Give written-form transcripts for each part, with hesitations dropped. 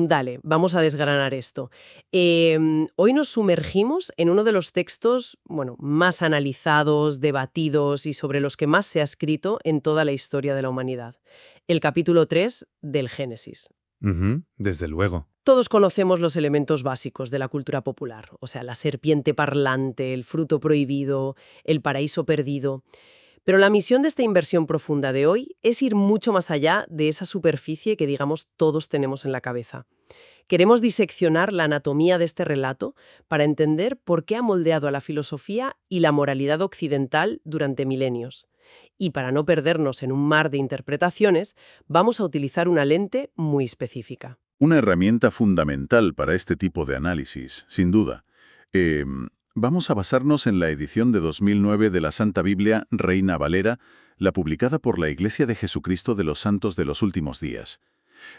Dale, vamos a desgranar esto. Hoy nos sumergimos en uno de los textos, bueno, más analizados, debatidos y sobre los que más se ha escrito en toda la historia de la humanidad. El capítulo 3 del Génesis. Ujú, desde luego. Todos conocemos los elementos básicos de la cultura popular, o sea, la serpiente parlante, el fruto prohibido, el paraíso perdido. Pero la misión de esta inversión profunda de hoy es ir mucho más allá de esa superficie que, digamos, todos tenemos en la cabeza. Queremos diseccionar la anatomía de este relato para entender por qué ha moldeado a la filosofía y la moralidad occidental durante milenios. Y para no perdernos en un mar de interpretaciones, vamos a utilizar una lente muy específica. Una herramienta fundamental para este tipo de análisis, sin duda. Vamos a basarnos en la edición de 2009 de la Santa Biblia Reina Valera, la publicada por la Iglesia de Jesucristo de los Santos de los Últimos Días.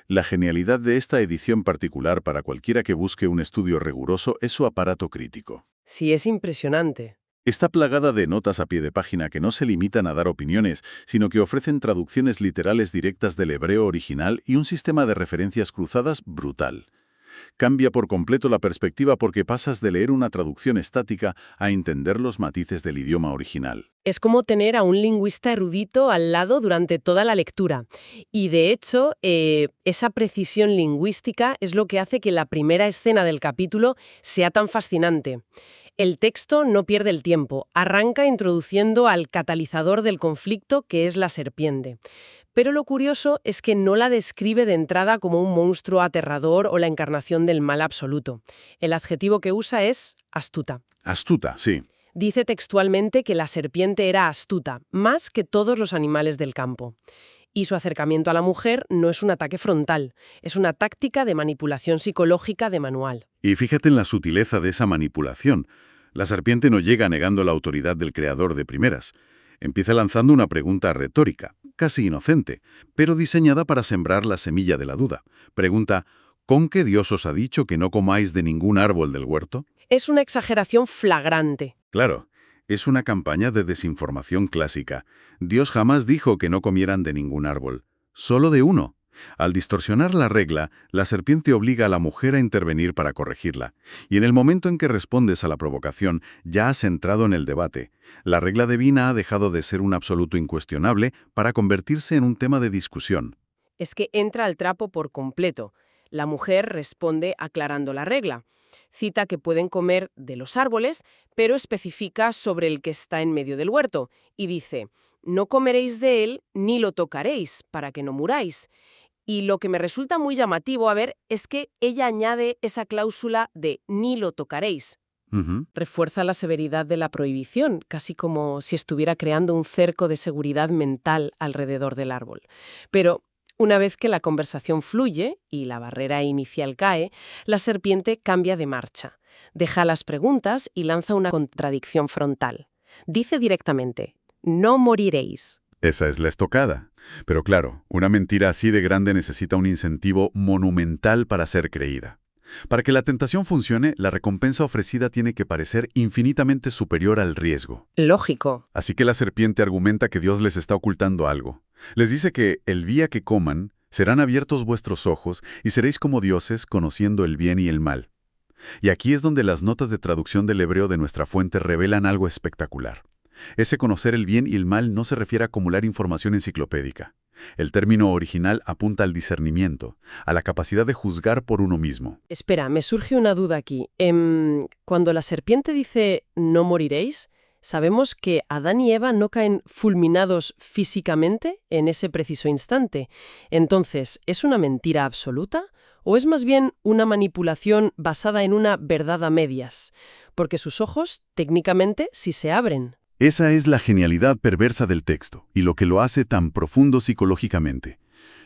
La genialidad de esta edición particular para cualquiera que busque un estudio riguroso es su aparato crítico. Sí, es impresionante. Está plagada de notas a pie de página que no se limitan a dar opiniones, sino que ofrecen traducciones literales directas del hebreo original y un sistema de referencias cruzadas brutal. Cambia por completo la perspectiva porque pasas de leer una traducción estática a entender los matices del idioma original. Es como tener a un lingüista erudito al lado durante toda la lectura. Y de hecho, esa precisión lingüística es lo que hace que la primera escena del capítulo sea tan fascinante. El texto no pierde el tiempo, arranca introduciendo al catalizador del conflicto, que es la serpiente. Pero lo curioso es que no la describe de entrada como un monstruo aterrador o la encarnación del mal absoluto. El adjetivo que usa es astuta. Astuta, sí. Dice textualmente que la serpiente era astuta, más que todos los animales del campo. Y su acercamiento a la mujer no es un ataque frontal, es una táctica de manipulación psicológica de manual. Y fíjate en la sutileza de esa manipulación. La serpiente no llega negando la autoridad del creador de primeras. Empieza lanzando una pregunta retórica, casi inocente, pero diseñada para sembrar la semilla de la duda. Pregunta, ¿con qué Dios os ha dicho que no comáis de ningún árbol del huerto? Es una exageración flagrante. Claro, es una campaña de desinformación clásica. Dios jamás dijo que no comieran de ningún árbol, solo de uno. Al distorsionar la regla, la serpiente obliga a la mujer a intervenir para corregirla. Y en el momento en que respondes a la provocación, ya has entrado en el debate. La regla divina ha dejado de ser un absoluto incuestionable para convertirse en un tema de discusión. Es que entra al trapo por completo. La mujer responde aclarando la regla. Cita que pueden comer de los árboles, pero especifica sobre el que está en medio del huerto. Y dice, no comeréis de él ni lo tocaréis, para que no muráis. Y lo que me resulta muy llamativo, es que ella añade esa cláusula de ni lo tocaréis. Ujú. Refuerza la severidad de la prohibición, casi como si estuviera creando un cerco de seguridad mental alrededor del árbol. Pero una vez que la conversación fluye y la barrera inicial cae, la serpiente cambia de marcha. Deja las preguntas y lanza una contradicción frontal. Dice directamente, no moriréis. Esa es la estocada. Pero claro, una mentira así de grande necesita un incentivo monumental para ser creída. Para que la tentación funcione, la recompensa ofrecida tiene que parecer infinitamente superior al riesgo. Lógico. Así que la serpiente argumenta que Dios les está ocultando algo. Les dice que el día que coman, serán abiertos vuestros ojos y seréis como dioses conociendo el bien y el mal. Y aquí es donde las notas de traducción del hebreo de nuestra fuente revelan algo espectacular. Ese conocer el bien y el mal no se refiere a acumular información enciclopédica. El término original apunta al discernimiento, a la capacidad de juzgar por uno mismo. Espera, me surge una duda aquí. Cuando la serpiente dice no moriréis, sabemos que Adán y Eva no caen fulminados físicamente en ese preciso instante. Entonces, ¿es una mentira absoluta? ¿O es más bien una manipulación basada en una verdad a medias? Porque sus ojos, técnicamente, sí se abren. Esa es la genialidad perversa del texto, y lo que lo hace tan profundo psicológicamente.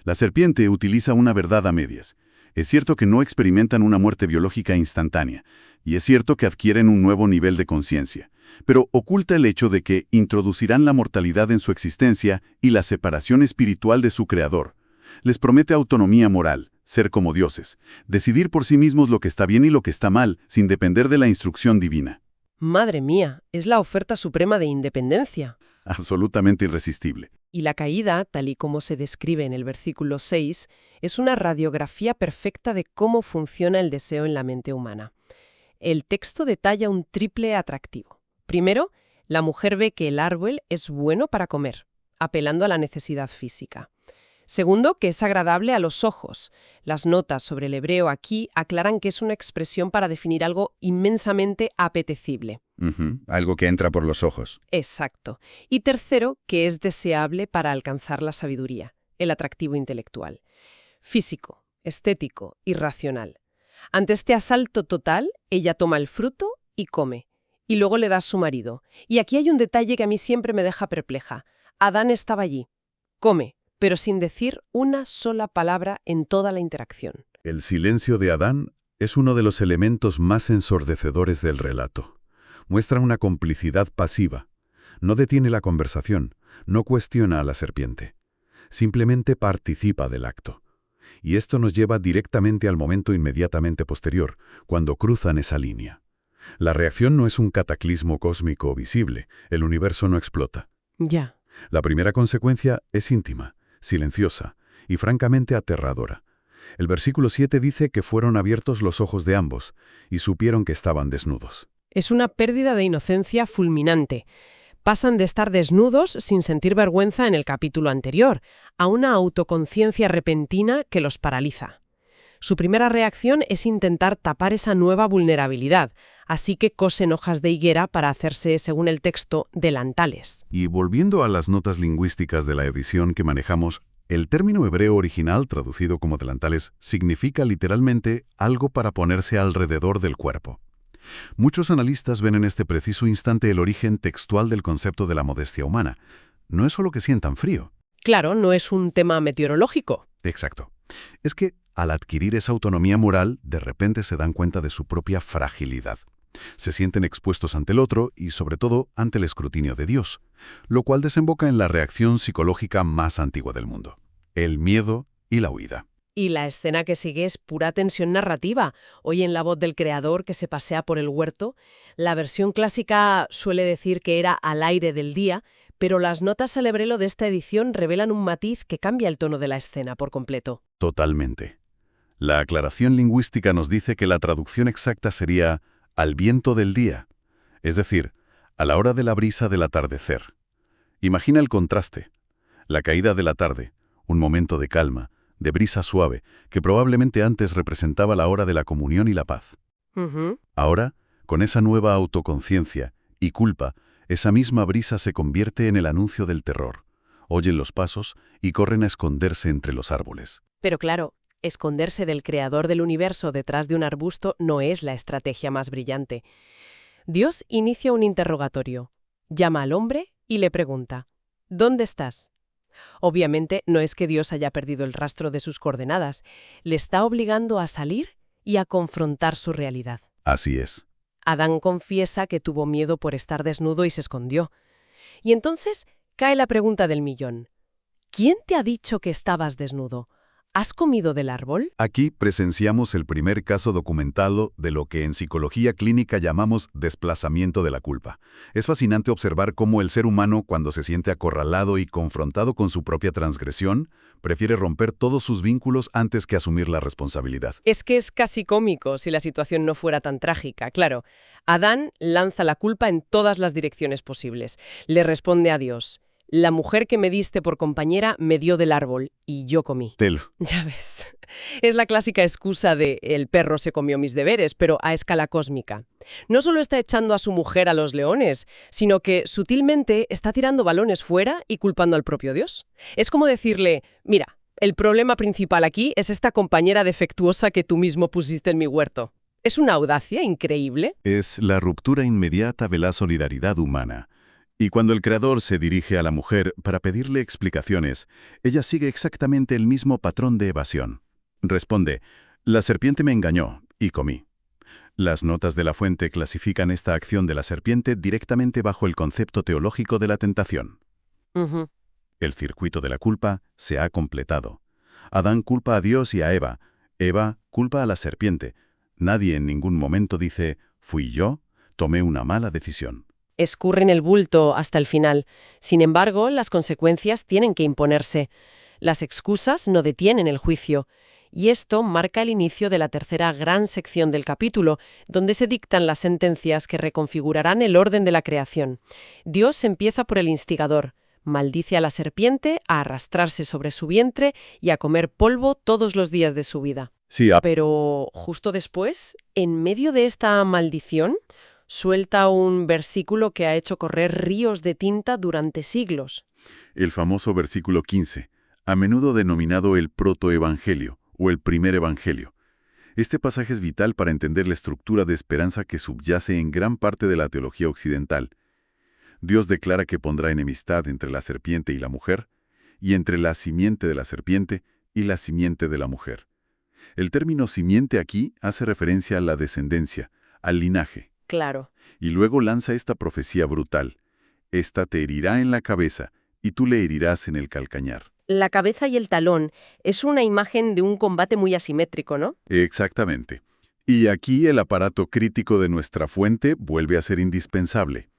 La serpiente utiliza una verdad a medias. Es cierto que no experimentan una muerte biológica instantánea, y es cierto que adquieren un nuevo nivel de conciencia, pero oculta el hecho de que introducirán la mortalidad en su existencia y la separación espiritual de su creador. Les promete autonomía moral, ser como dioses, decidir por sí mismos lo que está bien y lo que está mal, sin depender de la instrucción divina. Madre mía, es la oferta suprema de independencia. Absolutamente irresistible. Y la caída, tal y como se describe en el versículo 6, es una radiografía perfecta de cómo funciona el deseo en la mente humana. El texto detalla un triple atractivo. Primero, la mujer ve que el árbol es bueno para comer, apelando a la necesidad física. Segundo, que es agradable a los ojos. Las notas sobre el hebreo aquí aclaran que es una expresión para definir algo inmensamente apetecible. Algo que entra por los ojos. Exacto. Y tercero, que es deseable para alcanzar la sabiduría, el atractivo intelectual. Físico, estético y racional. Ante este asalto total, ella toma el fruto y come. Y luego le da a su marido. Y aquí hay un detalle que a mí siempre me deja perpleja. Adán estaba allí. Come, pero sin decir una sola palabra en toda la interacción. El silencio de Adán es uno de los elementos más ensordecedores del relato. Muestra una complicidad pasiva. No detiene la conversación, no cuestiona a la serpiente. Simplemente participa del acto. Y esto nos lleva directamente al momento inmediatamente posterior, cuando cruzan esa línea. La reacción no es un cataclismo cósmico visible, el universo no explota. Ya. La primera consecuencia es íntima, silenciosa y francamente aterradora. El versículo 7 dice que fueron abiertos los ojos de ambos y supieron que estaban desnudos. Es una pérdida de inocencia fulminante. Pasan de estar desnudos sin sentir vergüenza en el capítulo anterior, a una autoconciencia repentina que los paraliza. Su primera reacción es intentar tapar esa nueva vulnerabilidad, así que cosen hojas de higuera para hacerse, según el texto, delantales. Y volviendo a las notas lingüísticas de la edición que manejamos, el término hebreo original traducido como delantales significa literalmente algo para ponerse alrededor del cuerpo. Muchos analistas ven en este preciso instante el origen textual del concepto de la modestia humana. No es solo que sientan frío. Claro, no es un tema meteorológico. Exacto. Es que al adquirir esa autonomía moral, de repente se dan cuenta de su propia fragilidad. Se sienten expuestos ante el otro y, sobre todo, ante el escrutinio de Dios, lo cual desemboca en la reacción psicológica más antigua del mundo: el miedo y la huida. Y la escena que sigue es pura tensión narrativa. Oyen la voz del creador que se pasea por el huerto. La versión clásica suele decir que era al aire del día, pero las notas al hebreo de esta edición revelan un matiz que cambia el tono de la escena por completo. Totalmente. La aclaración lingüística nos dice que la traducción exacta sería al viento del día, es decir, a la hora de la brisa del atardecer. Imagina el contraste. La caída de la tarde, un momento de calma, de brisa suave, que probablemente antes representaba la hora de la comunión y la paz. Ahora, con esa nueva autoconciencia y culpa, esa misma brisa se convierte en el anuncio del terror. Oyen los pasos y corren a esconderse entre los árboles. Pero claro, esconderse del creador del universo detrás de un arbusto no es la estrategia más brillante. Dios inicia un interrogatorio. Llama al hombre y le pregunta: ¿dónde estás? Obviamente no es que Dios haya perdido el rastro de sus coordenadas, le está obligando a salir y a confrontar su realidad. Así es. Adán confiesa que tuvo miedo por estar desnudo y se escondió. Y entonces cae la pregunta del millón. ¿Quién te ha dicho que estabas desnudo? ¿Has comido del árbol? Aquí presenciamos el primer caso documentado de lo que en psicología clínica llamamos desplazamiento de la culpa. Es fascinante observar cómo el ser humano, cuando se siente acorralado y confrontado con su propia transgresión, prefiere romper todos sus vínculos antes que asumir la responsabilidad. Es que es casi cómico si la situación no fuera tan trágica. Claro, Adán lanza la culpa en todas las direcciones posibles. Le responde a Dios: la mujer que me diste por compañera me dio del árbol y yo comí. Telo. Ya ves. Es la clásica excusa de el perro se comió mis deberes, pero a escala cósmica. No solo está echando a su mujer a los leones, sino que sutilmente está tirando balones fuera y culpando al propio Dios. Es como decirle: mira, el problema principal aquí es esta compañera defectuosa que tú mismo pusiste en mi huerto. Es una audacia increíble. Es la ruptura inmediata de la solidaridad humana. Y cuando el creador se dirige a la mujer para pedirle explicaciones, ella sigue exactamente el mismo patrón de evasión. Responde: la serpiente me engañó y comí. Las notas de la fuente clasifican esta acción de la serpiente directamente bajo el concepto teológico de la tentación. El circuito de la culpa se ha completado. Adán culpa a Dios y a Eva. Eva culpa a la serpiente. Nadie en ningún momento dice: fui yo, tomé una mala decisión. escurren el bulto hasta el final. Sin embargo, las consecuencias tienen que imponerse. Las excusas no detienen el juicio. Y esto marca el inicio de la tercera gran sección del capítulo, donde se dictan las sentencias que reconfigurarán el orden de la creación. Dios empieza por el instigador. Maldice a la serpiente a arrastrarse sobre su vientre y a comer polvo todos los días de su vida. Sí, Pero justo después, en medio de esta maldición, suelta un versículo que ha hecho correr ríos de tinta durante siglos. el famoso versículo 15, a menudo denominado el protoevangelio o el primer evangelio. Este pasaje es vital para entender la estructura de esperanza que subyace en gran parte de la teología occidental. Dios declara que pondrá enemistad entre la serpiente y la mujer, y entre la simiente de la serpiente y la simiente de la mujer. El término simiente aquí hace referencia a la descendencia, al linaje. Claro. Y luego lanza esta profecía brutal. Esta te herirá en la cabeza, y tú le herirás en el calcañar. La cabeza y el talón es una imagen de un combate muy asimétrico, ¿no? Exactamente. Y aquí el aparato crítico de nuestra fuente vuelve a ser indispensable.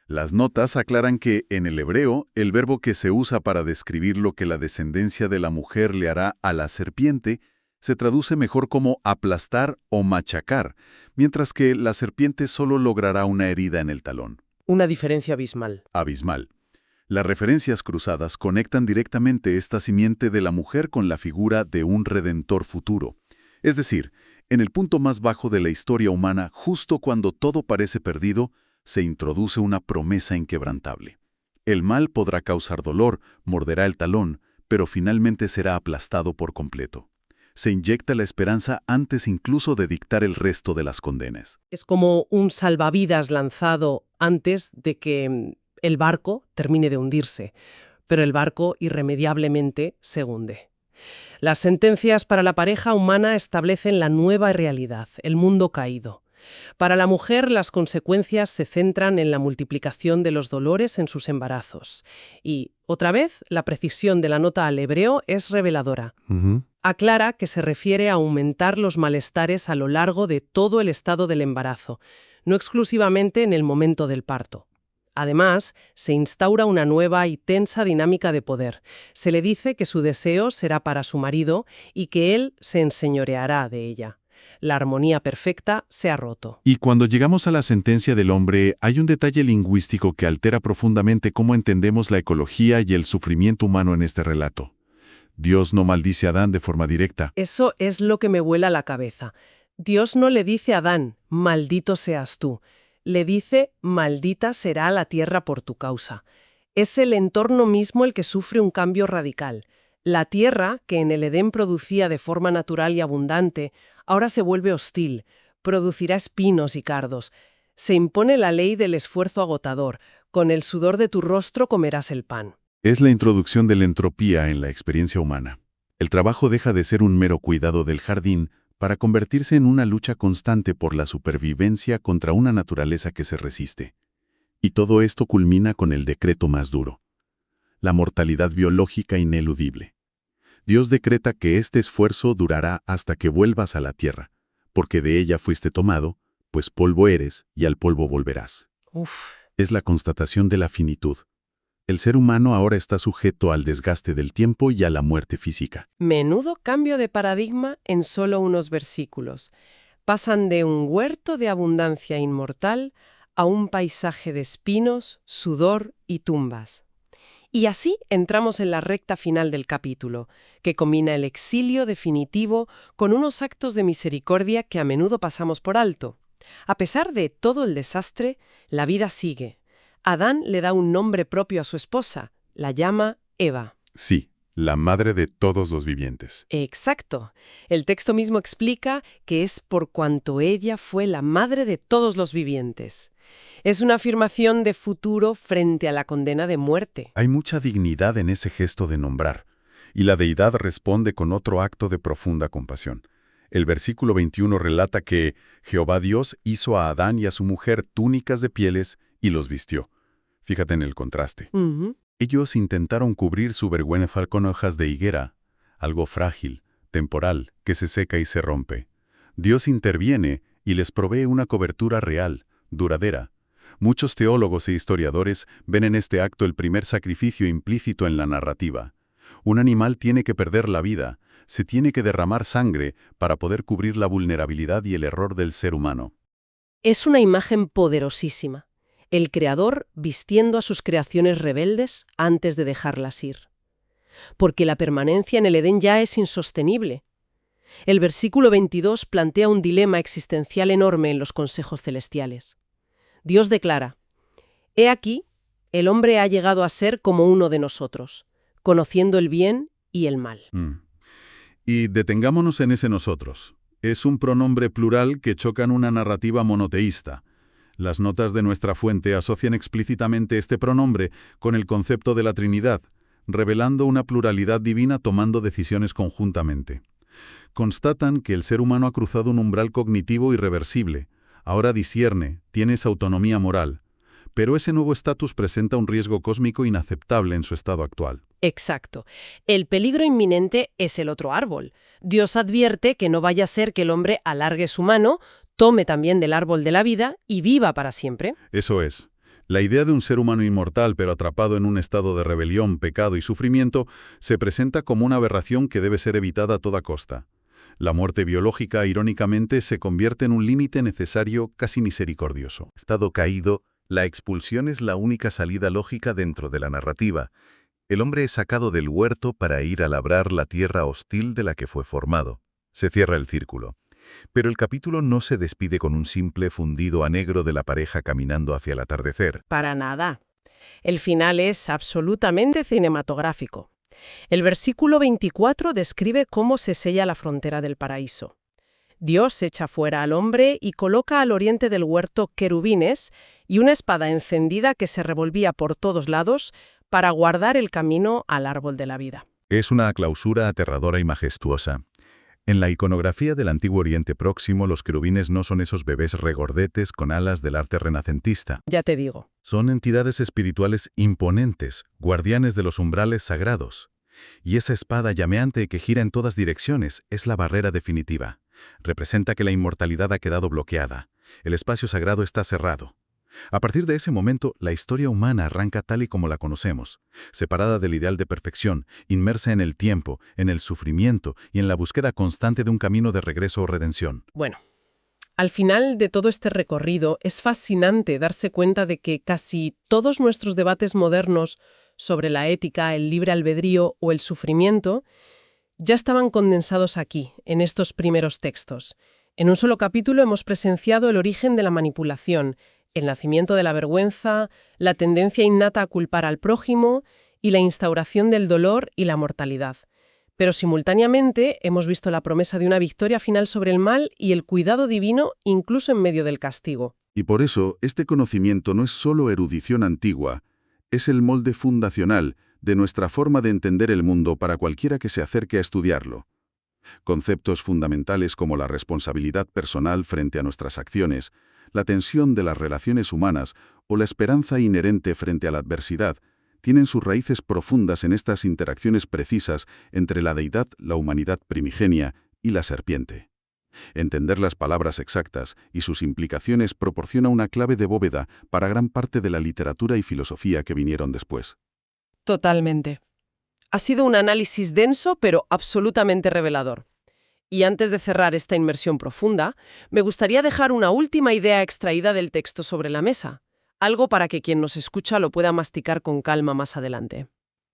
Las notas aclaran que, en el hebreo, el verbo que se usa para describir lo que la descendencia de la mujer le hará a la serpiente se traduce mejor como aplastar o machacar, mientras que la serpiente solo logrará una herida en el talón. Una diferencia abismal. Abismal. Las referencias cruzadas conectan directamente esta simiente de la mujer con la figura de un redentor futuro. Es decir, en el punto más bajo de la historia humana, justo cuando todo parece perdido, se introduce una promesa inquebrantable. El mal podrá causar dolor, morderá el talón, pero finalmente será aplastado por completo. Se inyecta la esperanza antes incluso de dictar el resto de las condenas. Es como un salvavidas lanzado antes de que el barco termine de hundirse, pero el barco irremediablemente se hunde. Las sentencias para la pareja humana establecen la nueva realidad, el mundo caído. Para la mujer, las consecuencias se centran en la multiplicación de los dolores en sus embarazos. Y, otra vez, la precisión de la nota al hebreo es reveladora. Aclara que se refiere a aumentar los malestares a lo largo de todo el estado del embarazo, no exclusivamente en el momento del parto. Además, se instaura una nueva y tensa dinámica de poder. Se le dice que su deseo será para su marido y que él se enseñoreará de ella. La armonía perfecta se ha roto. Y cuando llegamos a la sentencia del hombre, hay un detalle lingüístico que altera profundamente cómo entendemos la ecología y el sufrimiento humano en este relato. Dios no maldice a Adán de forma directa. Eso es lo que me vuela la cabeza. Dios no le dice a Adán, maldito seas tú. Le dice, maldita será la tierra por tu causa. Es el entorno mismo el que sufre un cambio radical. La tierra, que en el Edén producía de forma natural y abundante, ahora se vuelve hostil, producirá espinos y cardos. Se impone la ley del esfuerzo agotador. Con el sudor de tu rostro comerás el pan. Es la introducción de la entropía en la experiencia humana. El trabajo deja de ser un mero cuidado del jardín para convertirse en una lucha constante por la supervivencia contra una naturaleza que se resiste. Y todo esto culmina con el decreto más duro: la mortalidad biológica ineludible. Dios decreta que este esfuerzo durará hasta que vuelvas a la tierra, porque de ella fuiste tomado, pues polvo eres y al polvo volverás. Es la constatación de la finitud. El ser humano ahora está sujeto al desgaste del tiempo y a la muerte física. Menudo cambio de paradigma en solo unos versículos. Pasan de un huerto de abundancia inmortal a un paisaje de espinos, sudor y tumbas. Y así entramos en la recta final del capítulo, que combina el exilio definitivo con unos actos de misericordia que a menudo pasamos por alto. A pesar de todo el desastre, la vida sigue. Adán le da un nombre propio a su esposa, la llama Eva. Sí, la madre de todos los vivientes. Exacto. El texto mismo explica que es por cuanto ella fue la madre de todos los vivientes. Es una afirmación de futuro frente a la condena de muerte. Hay mucha dignidad en ese gesto de nombrar, y la deidad responde con otro acto de profunda compasión. El versículo 21 relata que Jehová Dios hizo a Adán y a su mujer túnicas de pieles y los vistió. Fíjate en el contraste. Ellos intentaron cubrir su vergüenza con hojas de higuera, algo frágil, temporal, que se seca y se rompe. Dios interviene y les provee una cobertura real, duradera. Muchos teólogos e historiadores ven en este acto el primer sacrificio implícito en la narrativa. Un animal tiene que perder la vida, se tiene que derramar sangre para poder cubrir la vulnerabilidad y el error del ser humano. Es una imagen poderosísima. El Creador vistiendo a sus creaciones rebeldes antes de dejarlas ir. Porque la permanencia en el Edén ya es insostenible. El versículo 22 plantea un dilema existencial enorme en los consejos celestiales. Dios declara: «He aquí, el hombre ha llegado a ser como uno de nosotros, conociendo el bien y el mal». Y detengámonos en ese nosotros. Es un pronombre plural que choca en una narrativa monoteísta. Las notas de nuestra fuente asocian explícitamente este pronombre con el concepto de la Trinidad, revelando una pluralidad divina tomando decisiones conjuntamente. Constatan que el ser humano ha cruzado un umbral cognitivo irreversible. Ahora discierne, tiene esa autonomía moral. Pero ese nuevo estatus presenta un riesgo cósmico inaceptable en su estado actual. Exacto. El peligro inminente es el otro árbol. Dios advierte que no vaya a ser que el hombre alargue su mano, tome también del árbol de la vida y viva para siempre. Eso es. La idea de un ser humano inmortal pero atrapado en un estado de rebelión, pecado y sufrimiento se presenta como una aberración que debe ser evitada a toda costa. La muerte biológica, irónicamente, se convierte en un límite necesario casi misericordioso. Estado caído, la expulsión es la única salida lógica dentro de la narrativa. El hombre es sacado del huerto para ir a labrar la tierra hostil de la que fue formado. Se cierra el círculo. Pero el capítulo no se despide con un simple fundido a negro de la pareja caminando hacia el atardecer. Para nada. El final es absolutamente cinematográfico. El versículo 24 describe cómo se sella la frontera del paraíso. Dios echa fuera al hombre y coloca al oriente del huerto querubines y una espada encendida que se revolvía por todos lados para guardar el camino al árbol de la vida. Es una clausura aterradora y majestuosa. En la iconografía del Antiguo Oriente Próximo, los querubines no son esos bebés regordetes con alas del arte renacentista. Ya te digo. Son entidades espirituales imponentes, guardianes de los umbrales sagrados. Y esa espada llameante que gira en todas direcciones es la barrera definitiva. Representa que la inmortalidad ha quedado bloqueada. El espacio sagrado está cerrado. A partir de ese momento, la historia humana arranca tal y como la conocemos, separada del ideal de perfección, inmersa en el tiempo, en el sufrimiento y en la búsqueda constante de un camino de regreso o redención. Bueno, al final de todo este recorrido es fascinante darse cuenta de que casi todos nuestros debates modernos sobre la ética, el libre albedrío o el sufrimiento ya estaban condensados aquí, en estos primeros textos. En un solo capítulo hemos presenciado el origen de la manipulación, el nacimiento de la vergüenza, la tendencia innata a culpar al prójimo y la instauración del dolor y la mortalidad. Pero simultáneamente hemos visto la promesa de una victoria final sobre el mal y el cuidado divino incluso en medio del castigo. Y por eso, este conocimiento no es solo erudición antigua, es el molde fundacional de nuestra forma de entender el mundo para cualquiera que se acerque a estudiarlo. Conceptos fundamentales como la responsabilidad personal frente a nuestras acciones, la tensión de las relaciones humanas o la esperanza inherente frente a la adversidad tienen sus raíces profundas en estas interacciones precisas entre la deidad, la humanidad primigenia y la serpiente. Entender las palabras exactas y sus implicaciones proporciona una clave de bóveda para gran parte de la literatura y filosofía que vinieron después. Totalmente. Ha sido un análisis denso, pero absolutamente revelador. Y antes de cerrar esta inmersión profunda, me gustaría dejar una última idea extraída del texto sobre la mesa, algo para que quien nos escucha lo pueda masticar con calma más adelante.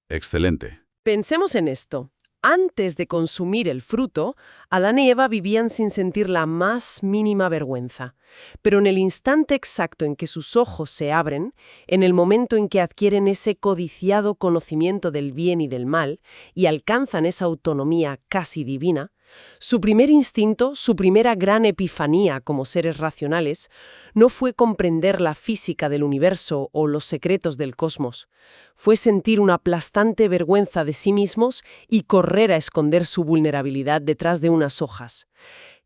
Excelente. Pensemos en esto. Antes de consumir el fruto, Adán y Eva vivían sin sentir la más mínima vergüenza. Pero en el instante exacto en que sus ojos se abren, en el momento en que adquieren ese codiciado conocimiento del bien y del mal y alcanzan esa autonomía casi divina, su primer instinto, su primera gran epifanía como seres racionales, no fue comprender la física del universo o los secretos del cosmos. Fue sentir una aplastante vergüenza de sí mismos y correr a esconder su vulnerabilidad detrás de unas hojas.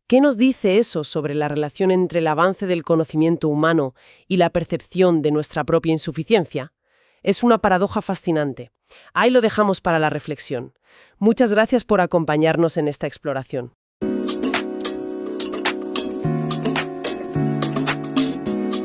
¿Qué nos dice eso sobre la relación entre el avance del conocimiento humano y la percepción de nuestra propia insuficiencia? Es una paradoja fascinante. Ahí lo dejamos para la reflexión. Muchas gracias por acompañarnos en esta exploración.